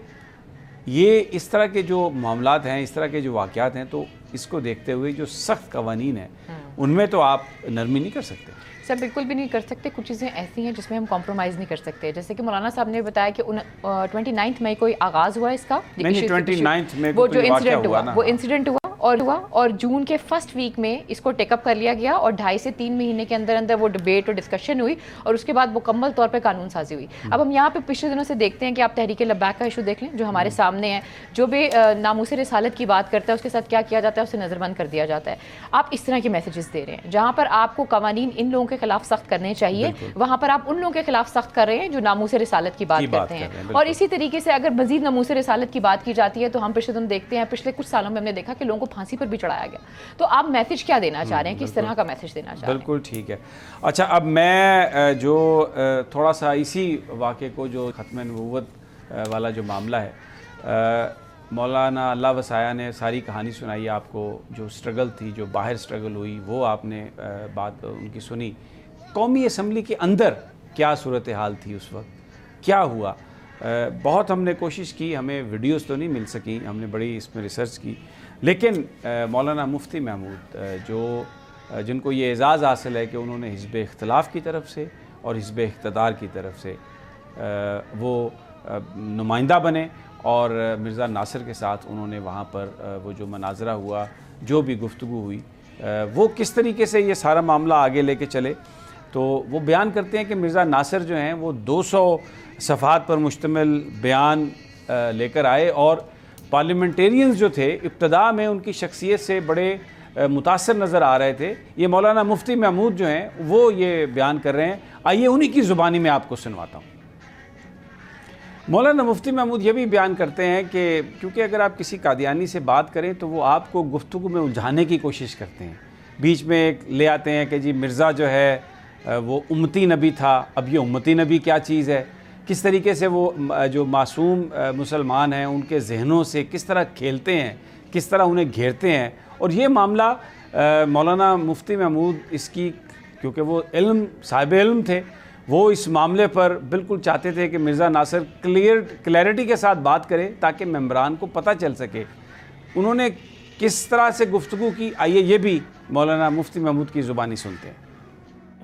A: یہ اس طرح کے جو معاملات ہیں, اس طرح کے جو واقعات ہیں, تو اس کو دیکھتے ہوئے جو سخت قوانین ہیں ان میں تو آپ نرمی نہیں کر سکتے.
C: سر بالکل بھی نہیں کر سکتے. کچھ چیزیں ایسی ہیں جس میں ہم کمپرومائز نہیں کر سکتے. جیسے کہ مولانا صاحب نے بتایا کہ 29 مئی کو آغاز ہوا اس کا,
A: نہیں 29 مئی
C: وہ جو انسیڈنٹ ہوا وہ انسیڈنٹ ہوا اور جون کے فرسٹ ویک میں اس کو ٹیک اپ کر لیا گیا اور 2.5 سے 3 مہینے کے اندر اندر وہ ڈبیٹ اور ڈسکشن ہوئی اور اس کے بعد مکمل طور پہ قانون سازی ہوئی. اب ہم یہاں پہ پچھلے دنوں سے دیکھتے ہیں کہ آپ تحریک لبیک کا ایشو دیکھ لیں جو ہمارے سامنے ہے, جو بھی ناموس رسالت کی بات کرتا ہے اس کے ساتھ کیا کیا جاتا ہے, اسے نظر بند کر دیا جاتا ہے. آپ اس طرح کے میسیجز دے رہے ہیں جہاں پر آپ کو قوانین ان لوگوں کے خلاف سخت کرنے چاہیے, وہاں پر آپ ان لوگوں کے خلاف سخت کر رہے ہیں جو ناموس رسالت کی بات کرتے ہیں. اور اسی طریقے سے اگر مزید ناموس رسالت کی بات کی جاتی ہے تو ہم پچھلے دن دیکھتے ہیں, پچھلے کچھ سالوں میں ہم نے دیکھا کہ لوگوں کو پھانسی پر بھی چڑھایا گیا. تو آپ میسج کیا دینا چاہ رہے ہیں, کس طرح کا میسج دینا چاہ رہے ہیں؟
A: بالکل ٹھیک ہے. اچھا اب میں جو تھوڑا سا اسی واقعے کو, جو ختم نبوت والا جو معاملہ ہے, مولانا اللہ وسعیہ نے ساری کہانی سنائی آپ کو, جو سٹرگل تھی, جو باہر سٹرگل ہوئی, وہ آپ نے بات ان کی سنی. قومی اسمبلی کے اندر کیا صورتحال تھی اس وقت, کیا ہوا؟ بہت ہم نے کوشش کی, ہمیں ویڈیوز تو نہیں مل سکیں, ہم نے بڑی اس میں ریسرچ کی, لیکن مولانا مفتی محمود جن کو یہ اعزاز حاصل ہے کہ انہوں نے حزب اختلاف کی طرف سے اور حزب اقتدار کی طرف سے وہ نمائندہ بنے, اور مرزا ناصر کے ساتھ انہوں نے وہاں پر وہ جو مناظرہ ہوا, جو بھی گفتگو ہوئی, وہ کس طریقے سے یہ سارا معاملہ آگے لے کے چلے. تو وہ بیان کرتے ہیں کہ مرزا ناصر جو ہیں وہ 200 صفحات پر مشتمل بیان لے کر آئے, اور پارلیمنٹیرینز جو تھے ابتدا میں ان کی شخصیت سے بڑے متاثر نظر آ رہے تھے. یہ مولانا مفتی محمود جو ہیں وہ یہ بیان کر رہے ہیں, آئیے انہی کی زبانی میں آپ کو سنواتا ہوں. مولانا مفتی محمود یہ بھی بیان کرتے ہیں کہ کیونکہ اگر آپ کسی قادیانی سے بات کریں تو وہ آپ کو گفتگو میں الجھانے کی کوشش کرتے ہیں, بیچ میں ایک لے آتے ہیں کہ جی مرزا جو ہے وہ امتی نبی تھا. اب یہ امتی نبی کیا چیز ہے, کس طریقے سے وہ جو معصوم مسلمان ہیں ان کے ذہنوں سے کس طرح کھیلتے ہیں, کس طرح انہیں گھیرتے ہیں. اور یہ معاملہ مولانا مفتی محمود اس کی, کیونکہ وہ صاحب علم تھے, وہ اس معاملے پر بالکل چاہتے تھے کہ مرزا ناصر کلیئرٹی کے ساتھ بات کرے تاکہ ممبران کو پتہ چل سکے. انہوں نے کس طرح سے گفتگو کی, آئیے یہ بھی مولانا مفتی محمود کی زبانی سنتے ہیں.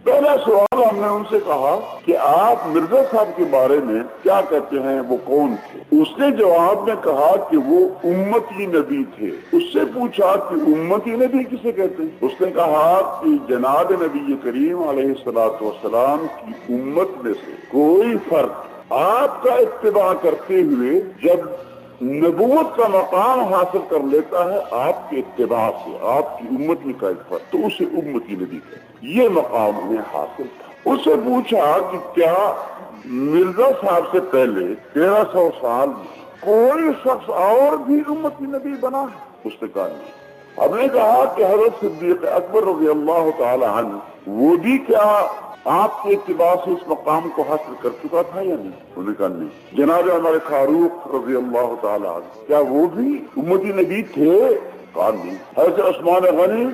D: پہلا سوال ہم نے ان سے کہا کہ آپ مرزا صاحب کے بارے میں کیا کہتے ہیں, وہ کون تھے؟ اس نے جواب میں کہا کہ وہ امتی نبی تھے. اس سے پوچھا کہ امتی نبی کسے کہتے ہیں؟ اس نے کہا کہ جناب نبی کریم علیہ الصلوۃ والسلام کی امت میں سے کوئی فرد آپ کا اتباع کرتے ہوئے جب نبوت کا مقام حاصل کر لیتا ہے آپ کے اتباع سے, آپ کی امت میں کا ایک فرد, تو اسے امتی نبی کہتے ہیں. یہ مقام انہیں حاصل تھا. اس سے پوچھا کہ کیا مرزا صاحب سے پہلے 1300 سال میں کوئی شخص اور بھی امتی نبی بنا؟ اس نے کہا نہیں. ہم نے کہا کہ حضرت صدیق اکبر رضی اللہ تعالی عنہ وہ بھی کیا آپ کے اتباع سے اس مقام کو حاصل کر چکا تھا یا نہیں؟ انہوں نے کہا نہیں. جناب ہمارے فاروق رضی اللہ تعالی عنہ کیا وہ بھی امتی نبی تھے؟ کہا نہیں. حضرت عثمان غنی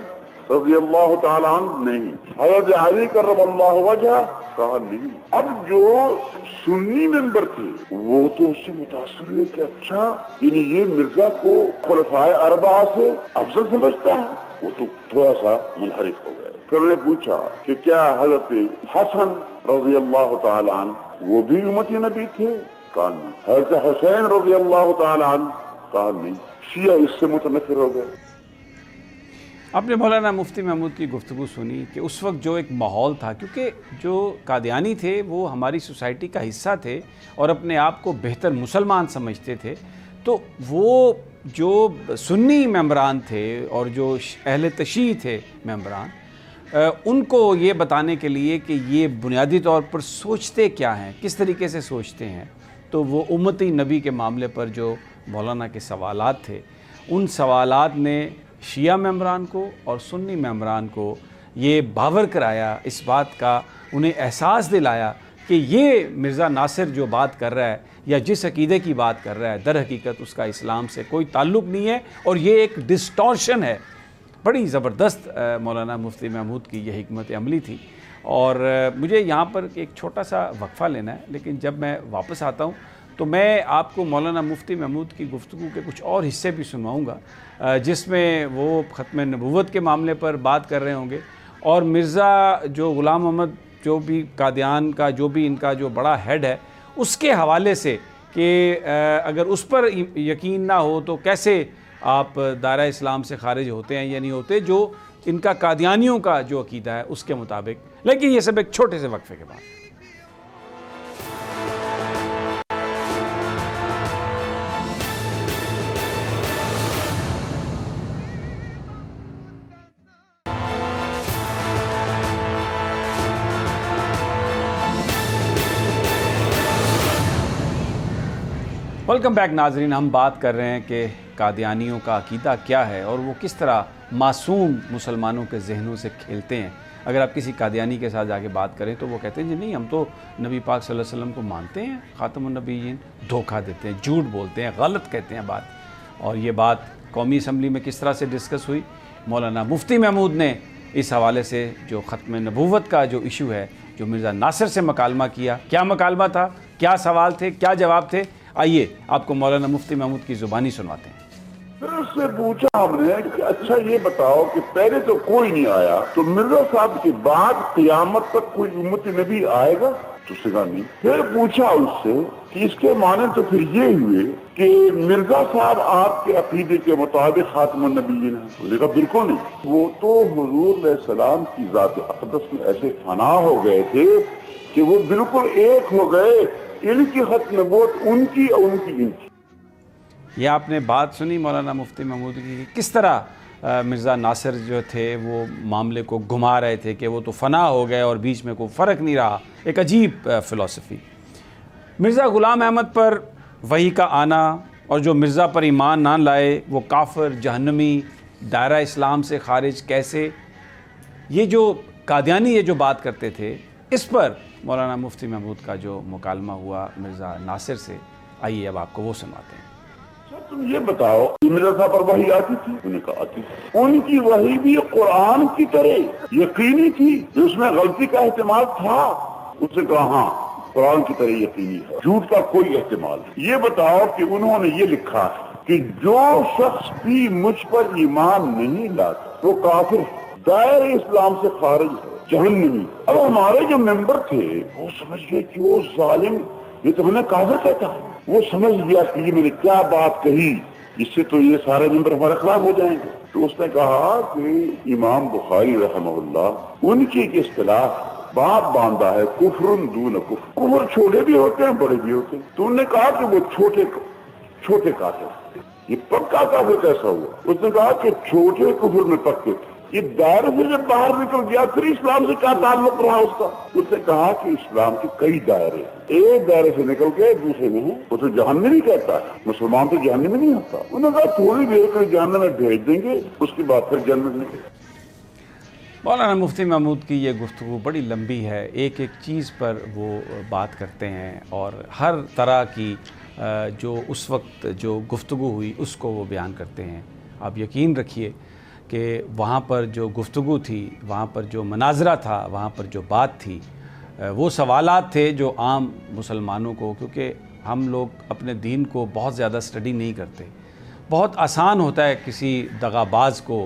D: رضی اللہ تعالیٰ عنہ نہیں. حضرت علی کرم اللہ وجہ کہا نہیں. اب جو سنی ممبر تھے وہ تو اس سے متاثر ہوئے کہ اچھا یعنی یہ مرزا کو خلفائے اربعہ سے افضل سمجھتا ہے. وہ تو تھوڑا سا منحرف ہو گئے. پھر نے پوچھا کہ کیا حضرت حسن رضی اللہ تعالیٰ عنہ وہ بھی امتی نبی تھے؟ کہا نہیں. حضرت حسین رضی اللہ تعالیٰ عنہ کہا نہیں. شیعہ اس سے متنفر ہو گئے.
A: آپ نے مولانا مفتی محمود کی گفتگو سنی کہ اس وقت جو ایک ماحول تھا, کیونکہ جو قادیانی تھے وہ ہماری سوسائٹی کا حصہ تھے اور اپنے آپ کو بہتر مسلمان سمجھتے تھے, تو وہ جو سنی ممبران تھے اور جو اہل تشیع تھے ممبران, ان کو یہ بتانے کے لیے کہ یہ بنیادی طور پر سوچتے کیا ہیں, کس طریقے سے سوچتے ہیں, تو وہ امتی نبی کے معاملے پر جو مولانا کے سوالات تھے, ان سوالات نے شیعہ ممبران کو اور سنی ممبران کو یہ باور کرایا, اس بات کا انہیں احساس دلایا کہ یہ مرزا ناصر جو بات کر رہا ہے یا جس عقیدے کی بات کر رہا ہے در حقیقت اس کا اسلام سے کوئی تعلق نہیں ہے اور یہ ایک ڈسٹورشن ہے. بڑی زبردست مولانا مفتی محمود کی یہ حکمت عملی تھی. اور مجھے یہاں پر ایک چھوٹا سا وقفہ لینا ہے, لیکن جب میں واپس آتا ہوں تو میں آپ کو مولانا مفتی محمود کی گفتگو کے کچھ اور حصے بھی سنواؤں گا جس میں وہ ختم نبوت کے معاملے پر بات کر رہے ہوں گے، اور مرزا جو غلام محمد جو بھی قادیان کا جو بھی ان کا جو بڑا ہیڈ ہے اس کے حوالے سے کہ اگر اس پر یقین نہ ہو تو کیسے آپ دائرہ اسلام سے خارج ہوتے ہیں یا نہیں ہوتے، جو ان کا قادیانیوں کا جو عقیدہ ہے اس کے مطابق۔ لیکن یہ سب ایک چھوٹے سے وقفے کے بعد۔ ویلکم بیک ناظرین، ہم بات کر رہے ہیں کہ قادیانیوں کا عقیدہ کیا ہے اور وہ کس طرح معصوم مسلمانوں کے ذہنوں سے کھیلتے ہیں۔ اگر آپ کسی قادیانی کے ساتھ جا کے بات کریں تو وہ کہتے ہیں جی نہیں، ہم تو نبی پاک صلی اللہ علیہ وسلم کو مانتے ہیں، خاتم النبیین، دھوکہ دیتے ہیں، جھوٹ بولتے ہیں، غلط کہتے ہیں بات۔ اور یہ بات قومی اسمبلی میں کس طرح سے ڈسکس ہوئی، مولانا مفتی محمود نے اس حوالے سے جو ختم نبوت کا جو ایشو ہے، جو مرزا ناصر سے مکالمہ کیا، کیا مکالمہ تھا، کیا سوال تھے، کیا جواب تھے، آئیے آپ کو مولانا مفتی محمود کی زبانی سنواتے ہیں۔
D: پھر اس سے پوچھا ہم نے کہ اچھا یہ بتاؤ کہ پہلے تو کوئی نہیں آیا، تو مرزا صاحب کے بعد قیامت تک کوئی امت نبی آئے گا؟ تو اس نے کہا نہیں۔ پھر پوچھا اس سے کہ اس کے معنی تو پھر یہ ہوئے کہ مرزا صاحب آپ کے عقیدے کے مطابق خاتم النبیین ہیں؟ اس نے کہا بالکل نہیں، وہ تو حضور علیہ السلام کی ذات اقدس میں ایسے فنا ہو گئے تھے کہ وہ بالکل ایک ہو گئے، ان کی ختم نبوت ان کی اور ان کی ان کی۔
A: یہ آپ نے بات سنی مولانا مفتی محمود کی، کس طرح مرزا ناصر جو تھے وہ معاملے کو گھما رہے تھے کہ وہ تو فنا ہو گئے اور بیچ میں کوئی فرق نہیں رہا۔ ایک عجیب فلسفی۔ مرزا غلام احمد پر وحی کا آنا اور جو مرزا پر ایمان نہ لائے وہ کافر، جہنمی، دائرہ اسلام سے خارج کیسے، یہ جو قادیانی یہ جو بات کرتے تھے، اس پر مولانا مفتی محمود کا جو مکالمہ ہوا مرزا ناصر سے، آئیے اب آپ کو وہ سنواتے ہیں۔
D: تم یہ بتاؤ کہ مرزا صاحب پر وحی آتی تھی؟ انہوں نے کہا آتی تھی۔ ان کی وحی بھی قرآن کی طرح یقینی تھی، اس میں غلطی کا احتمال تھا؟ اس نے کہا ہاں، قرآن کی طرح یقینی ہے، جھوٹ کا کوئی احتمال نہیں۔ یہ بتاؤ کہ انہوں نے یہ لکھا ہے کہ جو شخص بھی مجھ پر ایمان نہیں لاتا وہ کافر ہے، دائرہ اسلام سے خارج ہے، جہنمی۔ اب ہمارے جو ممبر تھے وہ سمجھ گئے کہ وہ ظالم یہ تو ہمیں کافر کہتا ہے۔ وہ سمجھ گیا کہ یہ میں نے کیا بات کہی، اس سے تو یہ سارے ممبر ہمارے خلاف ہو جائیں گے۔ تو اس نے کہا کہ امام بخاری رحمہ اللہ ان کی ایک اصطلاح باپ باندھا ہے، کفر دون کفر، کفر چھوٹے بھی ہوتے ہیں بڑے بھی ہوتے ہیں۔ تو انہوں نے کہا کہ وہ چھوٹے کافر، یہ پکا کافر کیسا ہوا؟ اس نے کہا کہ چھوٹے کفر میں پکے تھے، یہ دائرے سے جب باہر نکل گیا پھر اسلام سے کیا تعلق رہا اس کا؟ اس نے کہا کہ اسلام کے کئی دائرے، ایک دائرے سے نکل کے دوسرے میں ہیں، وہ تو جہنم نہیں کہتا ہے، مسلمان تو جہنم میں نہیں ہوتا۔ انہوں نے کہا تھوڑی دیر کر جہنم میں بھیج دیں گے، اس کے بعد پھر جنت میں۔
A: مولانا مفتی محمود کی یہ گفتگو بڑی لمبی ہے، ایک ایک چیز پر وہ بات کرتے ہیں اور ہر طرح کی جو اس وقت جو گفتگو ہوئی اس کو وہ بیان کرتے ہیں۔ آپ یقین رکھیے کہ وہاں پر جو گفتگو تھی، وہاں پر جو مناظرہ تھا، وہاں پر جو بات تھی، وہ سوالات تھے جو عام مسلمانوں کو، کیونکہ ہم لوگ اپنے دین کو بہت زیادہ اسٹڈی نہیں کرتے، بہت آسان ہوتا ہے کسی دغا باز کو،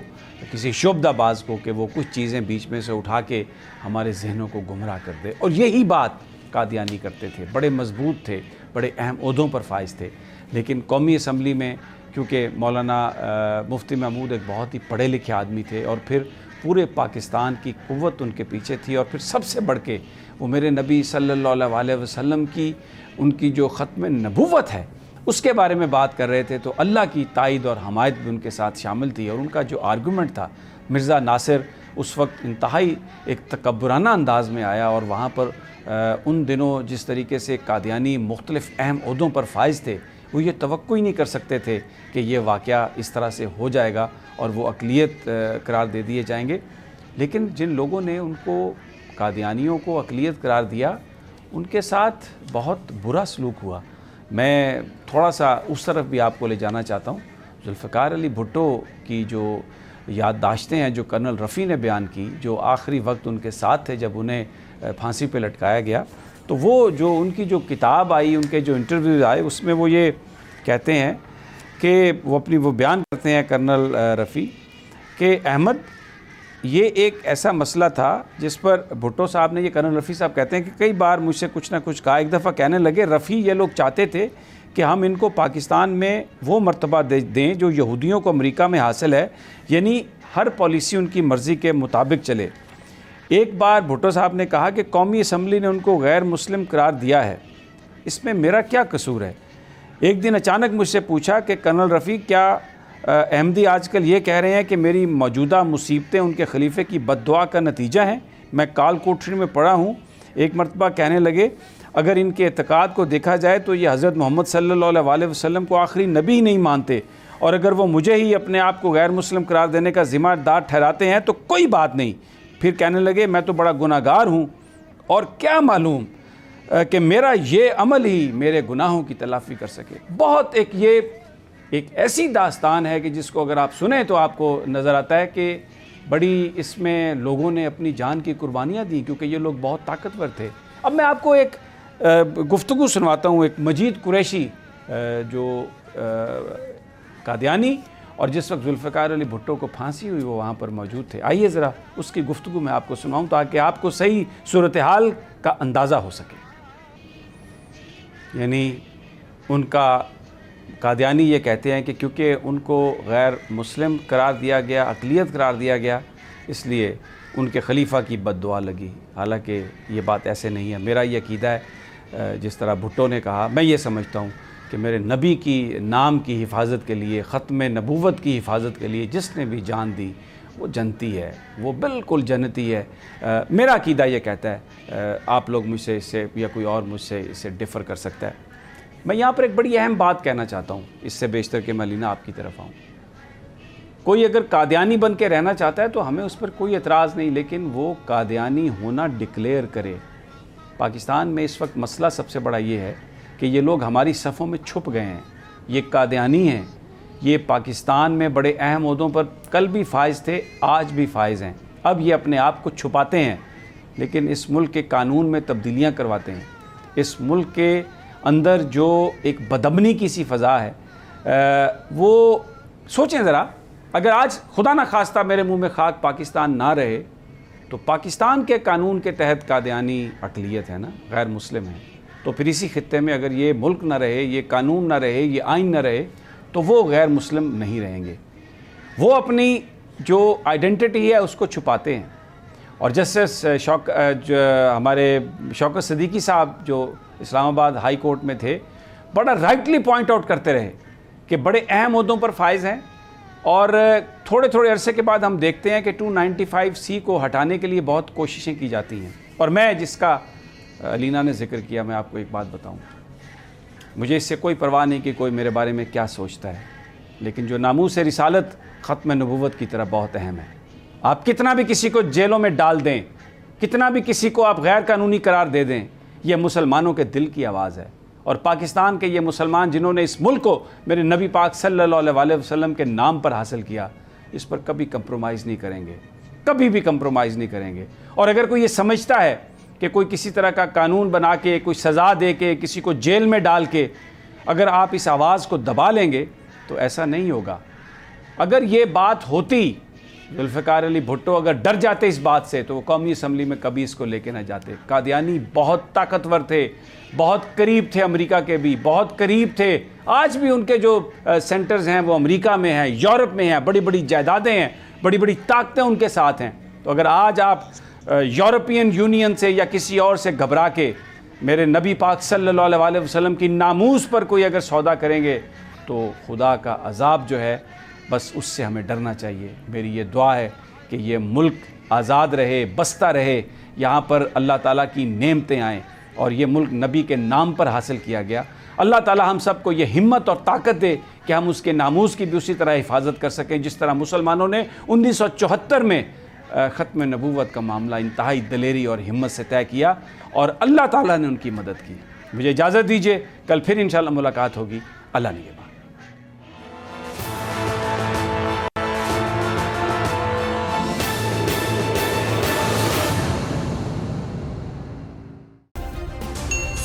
A: کسی شعبدہ باز کو کہ وہ کچھ چیزیں بیچ میں سے اٹھا کے ہمارے ذہنوں کو گمراہ کر دے، اور یہی بات قادیانی کرتے تھے۔ بڑے مضبوط تھے، بڑے اہم عہدوں پر فائز تھے، لیکن قومی اسمبلی میں کیونکہ مولانا مفتی محمود ایک بہت ہی پڑھے لکھے آدمی تھے اور پھر پورے پاکستان کی قوت ان کے پیچھے تھی، اور پھر سب سے بڑھ کے وہ میرے نبی صلی اللہ علیہ وسلم کی ان کی جو ختم نبوت ہے اس کے بارے میں بات کر رہے تھے، تو اللہ کی تائید اور حمایت بھی ان کے ساتھ شامل تھی۔ اور ان کا جو آرگومنٹ تھا، مرزا ناصر اس وقت انتہائی ایک تکبرانہ انداز میں آیا، اور وہاں پر ان دنوں جس طریقے سے قادیانی مختلف اہم عہدوں پر فائز تھے، وہ یہ توقع ہی نہیں کر سکتے تھے کہ یہ واقعہ اس طرح سے ہو جائے گا اور وہ اقلیت قرار دے دیے جائیں گے۔ لیکن جن لوگوں نے ان کو قادیانیوں کو اقلیت قرار دیا، ان کے ساتھ بہت برا سلوک ہوا۔ میں تھوڑا سا اس طرف بھی آپ کو لے جانا چاہتا ہوں۔ ذوالفقار علی بھٹو کی جو یادداشتیں ہیں جو کرنل رفیع نے بیان کی، جو آخری وقت ان کے ساتھ تھے جب انہیں پھانسی پہ لٹکایا گیا، تو وہ جو ان کی جو کتاب آئی، ان کے جو انٹرویوز آئے، اس میں وہ یہ کہتے ہیں کہ وہ بیان کرتے ہیں کرنل رفیع کہ احمد یہ ایک ایسا مسئلہ تھا جس پر بھٹو صاحب نے، یہ کرنل رفیع صاحب کہتے ہیں کہ کئی بار مجھ سے کچھ نہ کچھ کہا. ایک دفعہ کہنے لگے رفیع یہ لوگ چاہتے تھے کہ ہم ان کو پاکستان میں وہ مرتبہ دیں جو یہودیوں کو امریکہ میں حاصل ہے، یعنی ہر پالیسی ان کی مرضی کے مطابق چلے. ایک بار بھٹو صاحب نے کہا کہ قومی اسمبلی نے ان کو غیر مسلم قرار دیا ہے، اس میں میرا کیا قصور ہے؟ ایک دن اچانک مجھ سے پوچھا کہ کرنل رفیع کیا احمدی آج کل یہ کہہ رہے ہیں کہ میری موجودہ مصیبتیں ان کے خلیفے کی بد دعا کا نتیجہ ہیں؟ میں کال کوٹری میں پڑھا ہوں. ایک مرتبہ کہنے لگے اگر ان کے اعتقاد کو دیکھا جائے تو یہ حضرت محمد صلی اللہ علیہ وسلم کو آخری نبی ہی نہیں مانتے، اور اگر وہ مجھے ہی اپنے آپ کو غیر مسلم قرار دینے کا ذمہ دار ٹھہراتے ہیں تو کوئی بات نہیں. پھر کہنے لگے میں تو بڑا گناہ گار ہوں، اور کیا معلوم کہ میرا یہ عمل ہی میرے گناہوں کی تلافی کر سکے. بہت یہ ایک ایسی داستان ہے کہ جس کو اگر آپ سنیں تو آپ کو نظر آتا ہے کہ بڑی اس میں لوگوں نے اپنی جان کی قربانیاں دیں، کیونکہ یہ لوگ بہت طاقتور تھے. اب میں آپ کو ایک گفتگو سنواتا ہوں. ایک مجید قریشی جو قادیانی اور جس وقت ذوالفقار علی بھٹو کو پھانسی ہوئی وہ وہاں پر موجود تھے. آئیے ذرا اس کی گفتگو میں آپ کو سناؤں تاکہ آپ کو صحیح صورتحال کا اندازہ ہو سکے. یعنی ان کا قادیانی یہ کہتے ہیں کہ کیونکہ ان کو غیر مسلم قرار دیا گیا، اقلیت قرار دیا گیا، اس لیے ان کے خلیفہ کی بد دعا لگی. حالانکہ یہ بات ایسے نہیں ہے. میرا یہ عقیدہ ہے جس طرح بھٹو نے کہا، میں یہ سمجھتا ہوں کہ میرے نبی کی نام کی حفاظت کے لیے، ختم نبوت کی حفاظت کے لیے جس نے بھی جان دی وہ جنتی ہے، وہ بالکل جنتی ہے. میرا عقیدہ یہ کہتا ہے. آپ لوگ مجھ سے اس سے یا کوئی اور مجھ سے اس سے ڈفر کر سکتا ہے. میں یہاں پر ایک بڑی اہم بات کہنا چاہتا ہوں، اس سے بیشتر کہ میں لینا آپ کی طرف آؤں. کوئی اگر قادیانی بن کے رہنا چاہتا ہے تو ہمیں اس پر کوئی اعتراض نہیں، لیکن وہ قادیانی ہونا ڈکلیئر کرے. پاکستان میں اس وقت مسئلہ سب سے بڑا یہ ہے کہ یہ لوگ ہماری صفوں میں چھپ گئے ہیں. یہ قادیانی ہیں، یہ پاکستان میں بڑے اہم عہدوں پر کل بھی فائز تھے، آج بھی فائز ہیں. اب یہ اپنے آپ کو چھپاتے ہیں، لیکن اس ملک کے قانون میں تبدیلیاں کرواتے ہیں. اس ملک کے اندر جو ایک بدامنی کی سی فضا ہے، وہ سوچیں ذرا، اگر آج خدا نہ خواستہ میرے منہ میں خاک پاکستان نہ رہے تو پاکستان کے قانون کے تحت قادیانی اقلیت ہے نا، غیر مسلم ہے. تو پھر اسی خطے میں اگر یہ ملک نہ رہے، یہ قانون نہ رہے، یہ آئین نہ رہے تو وہ غیر مسلم نہیں رہیں گے. وہ اپنی جو آئیڈینٹی ہے اس کو چھپاتے ہیں. اور جسٹس ہمارے شوکت صدیقی صاحب جو اسلام آباد ہائی کورٹ میں تھے، بڑا رائٹلی پوائنٹ آؤٹ کرتے رہے کہ بڑے اہم عہدوں پر فائز ہیں، اور تھوڑے عرصے کے بعد ہم دیکھتے ہیں کہ 295C کو ہٹانے کے لیے بہت کوششیں کی جاتی ہیں. اور میں جس کا علینا نے ذکر کیا، میں آپ کو ایک بات بتاؤں، مجھے اس سے کوئی پرواہ نہیں کہ کوئی میرے بارے میں کیا سوچتا ہے، لیکن جو ناموس رسالت ختم نبوت کی طرح بہت اہم ہے. آپ کتنا بھی کسی کو جیلوں میں ڈال دیں، کتنا بھی کسی کو آپ غیر قانونی قرار دے دیں، یہ مسلمانوں کے دل کی آواز ہے. اور پاکستان کے یہ مسلمان جنہوں نے اس ملک کو میرے نبی پاک صلی اللہ علیہ وسلم کے نام پر حاصل کیا، اس پر کبھی کمپرومائز نہیں کریں گے، کبھی بھی کمپرومائز نہیں کریں گے. اور اگر کوئی یہ سمجھتا ہے کہ کوئی کسی طرح کا قانون بنا کے، کوئی سزا دے کے، کسی کو جیل میں ڈال کے اگر آپ اس آواز کو دبا لیں گے تو ایسا نہیں ہوگا. اگر یہ بات ہوتی، ذوالفقار علی بھٹو اگر ڈر جاتے اس بات سے تو وہ قومی اسمبلی میں کبھی اس کو لے کے نہ جاتے. قادیانی بہت طاقتور تھے، بہت قریب تھے امریکہ کے بھی، بہت قریب تھے. آج بھی ان کے جو سینٹرز ہیں وہ امریکہ میں ہیں، یورپ میں ہیں، بڑی بڑی جائیدادیں ہیں، بڑی بڑی طاقتیں ان کے ساتھ ہیں. تو اگر آج آپ یورپین یونین سے یا کسی اور سے گھبرا کے میرے نبی پاک صلی اللہ علیہ وسلم کی ناموس پر کوئی اگر سودا کریں گے تو خدا کا عذاب جو ہے، بس اس سے ہمیں ڈرنا چاہیے. میری یہ دعا ہے کہ یہ ملک آزاد رہے، بستا رہے، یہاں پر اللہ تعالیٰ کی نعمتیں آئیں، اور یہ ملک نبی کے نام پر حاصل کیا گیا. اللہ تعالیٰ ہم سب کو یہ ہمت اور طاقت دے کہ ہم اس کے ناموس کی بھی اسی طرح حفاظت کر سکیں جس طرح مسلمانوں نے 1974 میں ختم نبوت کا معاملہ انتہائی دلیری اور ہمت سے طے کیا، اور اللہ تعالیٰ نے ان کی مدد کی. مجھے اجازت دیجیے، کل پھر انشاءاللہ ملاقات ہوگی. اللہ نگہبان.